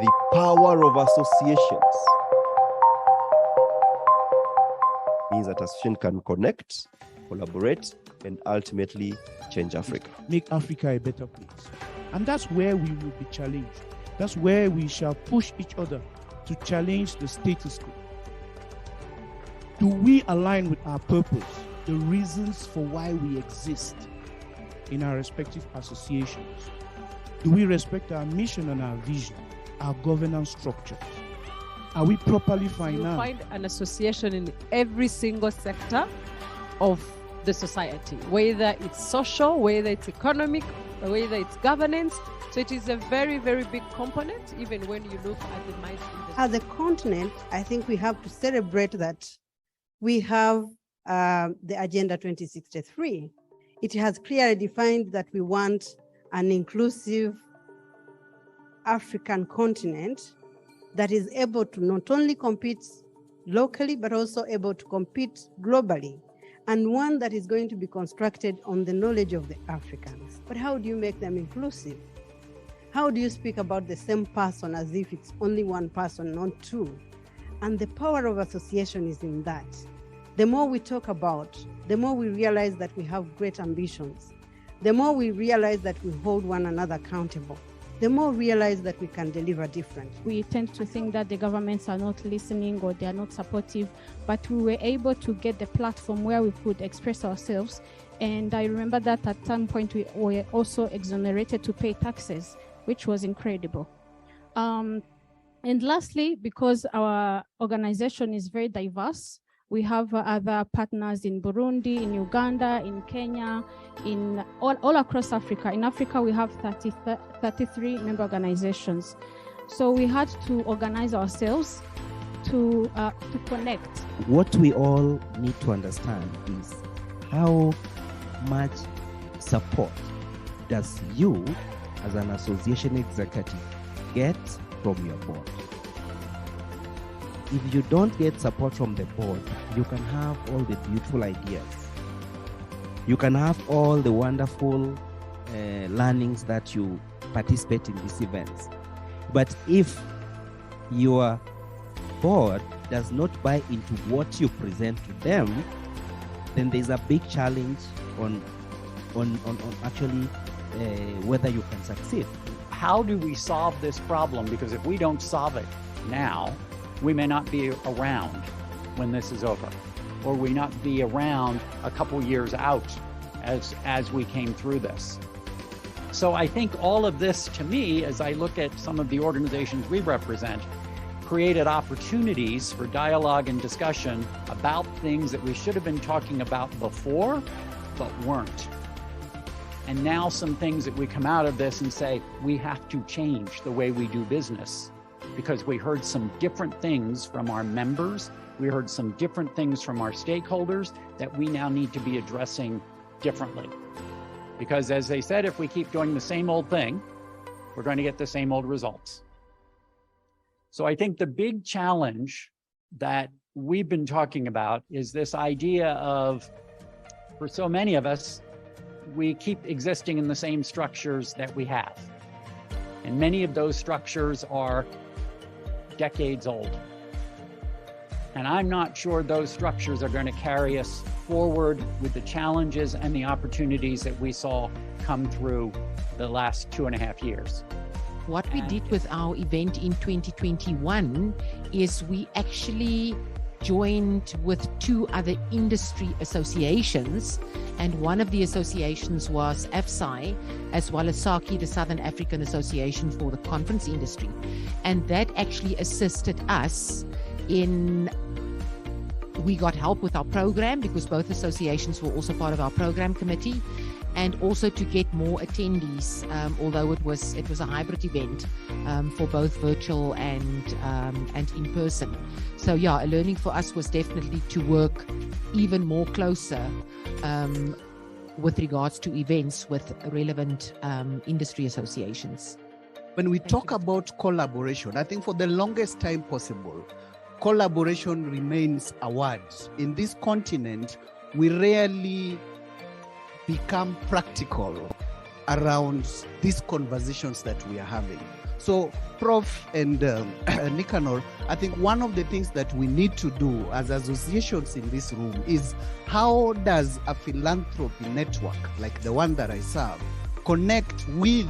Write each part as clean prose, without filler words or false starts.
The power of associations means that association can connect, collaborate, and ultimately change Africa. Make Africa a better place. And that's where we will be challenged. That's where we shall push each other to challenge the status quo. Do we align with our purpose, the reasons for why we exist in our respective associations? Do we respect our mission and our vision, our governance structures? Are we properly financed? You find an association in every single sector of the society, whether it's social, whether it's economic, whether it's governance. So it is a very, very big component, even when you look at the mines industry. As a continent, I think we have to celebrate that we have the Agenda 2063. It has clearly defined that we want an inclusive African continent that is able to not only compete locally, but also able to compete globally, and one that is going to be constructed on the knowledge of the Africans. But how do you make them inclusive? How do you speak about the same person as if it's only one person, not two? And the power of association is in that. The more we talk about, the more we realize that we have great ambitions. The more we realize that we hold one another accountable, the more we realize that we can deliver differently. We tend to think that the governments are not listening or they are not supportive, but we were able to get the platform where we could express ourselves. And I remember that at some point we were also exonerated to pay taxes, which was incredible. And lastly, because our organization is very diverse, we have other partners in Burundi, in Uganda, in Kenya, in all across Africa. In Africa, we have 33 member organizations. So we had to organize ourselves to connect. What we all need to understand is how much support does you, as an association executive, get from your board. If you don't get support from the board, you can have all the beautiful ideas. You can have all the wonderful learnings that you participate in these events. But if your board does not buy into what you present to them, then there's a big challenge on actually whether you can succeed. How do we solve this problem? Because if we don't solve it now, we may not be around when this is over, or we not be around a couple years out as we came through this. So I think all of this, to me, as I look at some of the organizations we represent, created opportunities for dialogue and discussion about things that we should have been talking about before, but weren't. And now some things that we come out of this and say, we have to change the way we do business, because we heard some different things from our members. We heard some different things from our stakeholders that we now need to be addressing differently. Because as they said, if we keep doing the same old thing, we're going to get the same old results. So I think the big challenge that we've been talking about is this idea of, for so many of us, we keep existing in the same structures that we have. And many of those structures are decades old. And I'm not sure those structures are going to carry us forward with the challenges and the opportunities that we saw come through the last 2.5 years. What we did with our event in 2021 is we actually joined with 2 other industry associations, and one of the associations was AfSAE, as well as SACI, the Southern African Association for the Conference Industry. And that actually assisted us in, we got help with our program because both associations were also part of our program committee, and also to get more attendees, although it was a hybrid event for both virtual and in person. So yeah, a learning for us was definitely to work even more closer with regards to events with relevant industry associations. When we talk about collaboration, I think for the longest time possible, collaboration remains a word. In this continent, we rarely become practical around these conversations that we are having. So, Prof. and Nicanor, I think one of the things that we need to do as associations in this room is how does a philanthropy network like the one that I serve connect with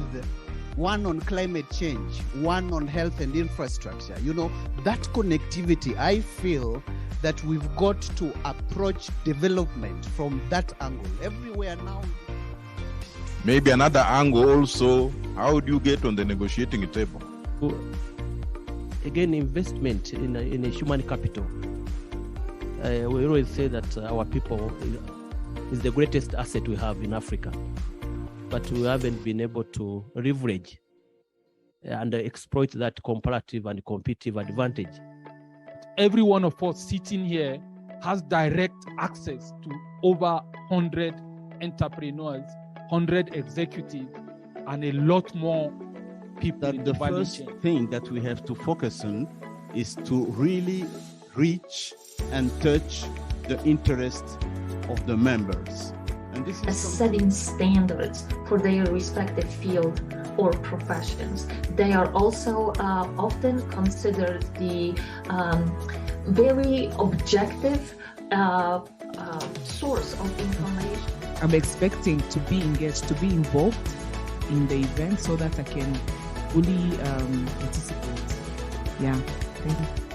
one on climate change, one on health and infrastructure? You know, that connectivity, I feel that we've got to approach development from that angle. Everywhere now. Maybe another angle also, how do you get on the negotiating table? Again, investment in a human capital. We always say that our people is the greatest asset we have in Africa, but we haven't been able to leverage and exploit that comparative and competitive advantage. Every one of us sitting here has direct access to over 100 entrepreneurs, 100 executives, and a lot more people that in the value first chain. thing that we have to focus on is to really reach and touch the interests of the members. And this is setting standards for their respective field or professions. They are also often considered the very objective source of information. I'm expecting to be engaged, to be involved in the event so that I can fully participate. Yeah, thank you.